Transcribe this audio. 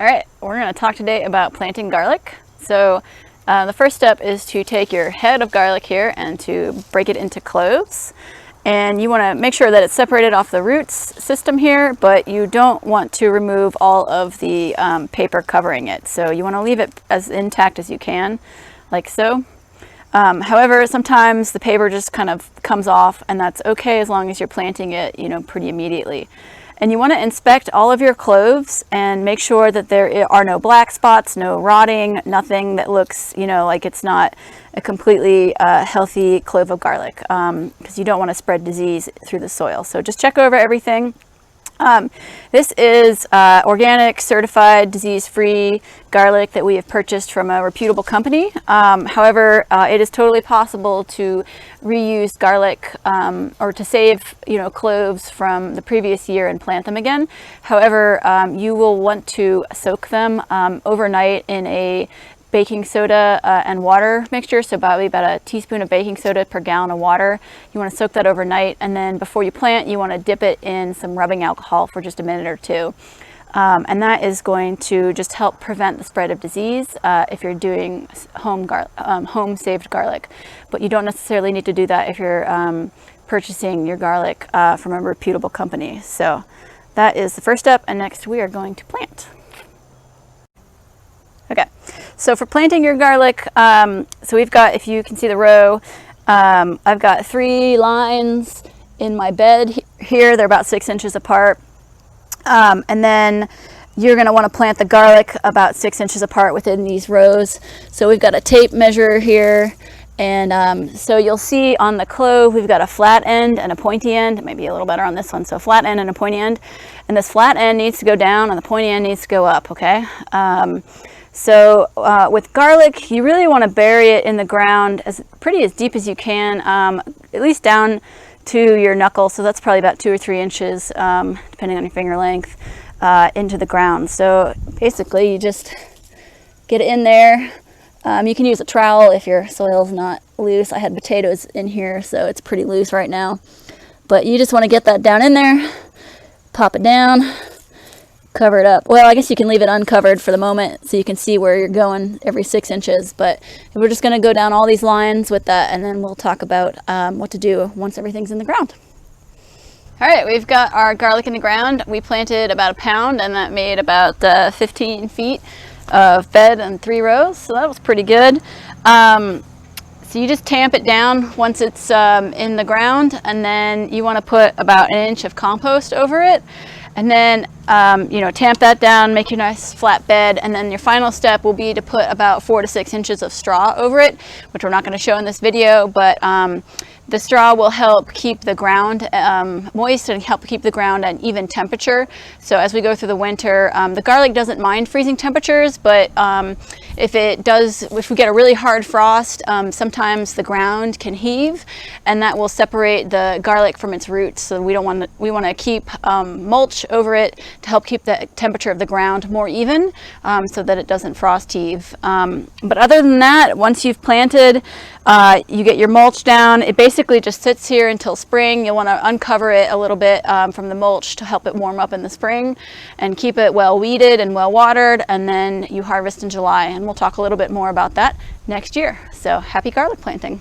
All right, we're going to talk today about planting garlic. So the first step is to take your head of garlic here and to break it into cloves. And you want to make sure that it's separated off the roots system here, but you don't want to remove all of the paper covering it. So you want to leave it as intact as you can, like so. However, sometimes the paper just kind of comes off, and that's okay as long as you're planting it, pretty immediately. And you want to inspect all of your cloves and make sure that there are no black spots, no rotting, nothing that looks, like it's not a completely healthy clove of garlic, because you don't want to spread disease through the soil. So just check over everything. This is organic, certified, disease-free garlic that we have purchased from a reputable company. However, it is totally possible to reuse garlic or to save, cloves from the previous year and plant them again. However, you will want to soak them overnight in a baking soda and water mixture, so probably about a teaspoon of baking soda per gallon of water. You want to soak that overnight, and then before you plant, you want to dip it in some rubbing alcohol for just a minute or two. And that is going to just help prevent the spread of disease if you're doing home saved garlic. But you don't necessarily need to do that if you're purchasing your garlic from a reputable company. So that is the first step, and next we are going to plant. Okay, so for planting your garlic, so we've got, if you can see the row, I've got 3 lines in my bed here. They're about 6 inches apart. And then you're going to want to plant the garlic about 6 inches apart within these rows. So we've got a tape measure here. And so you'll see on the clove, we've got a flat end and a pointy end. It might be a little better on this one. So flat end and a pointy end. And this flat end needs to go down and the pointy end needs to go up, okay? So with garlic, you really want to bury it in the ground as deep as you can, at least down to your knuckle. So that's probably about 2 or 3 inches, depending on your finger length, into the ground. So basically, you just get it in there. You can use a trowel if your soil's not loose. I had potatoes in here, so it's pretty loose right now. But you just want to get that down in there, pop it down, cover it up. Well, I guess you can leave it uncovered for the moment so you can see where you're going every 6 inches. But we're just going to go down all these lines with that, and then we'll talk about what to do once everything's in the ground. All right, we've got our garlic in the ground. We planted about a pound, and that made about 15 feet of bed and 3 rows, so that was pretty good. So you just tamp it down once it's in the ground, and then you want to put about 1 inch of compost over it. And then, tamp that down, make your nice flat bed, and then your final step will be to put about 4 to 6 inches of straw over it, which we're not going to show in this video, but the straw will help keep the ground moist and help keep the ground at an even temperature. So as we go through the winter, the garlic doesn't mind freezing temperatures, but if we get a really hard frost, sometimes the ground can heave, and that will separate the garlic from its roots. So we want to keep mulch over it to help keep the temperature of the ground more even, so that it doesn't frost heave. But other than that, once you've planted, you get your mulch down. It basically just sits here until spring. You'll want to uncover it a little bit from the mulch to help it warm up in the spring, and keep it well weeded and well watered, and then you harvest in July. And we'll talk a little bit more about that next year. So happy garlic planting.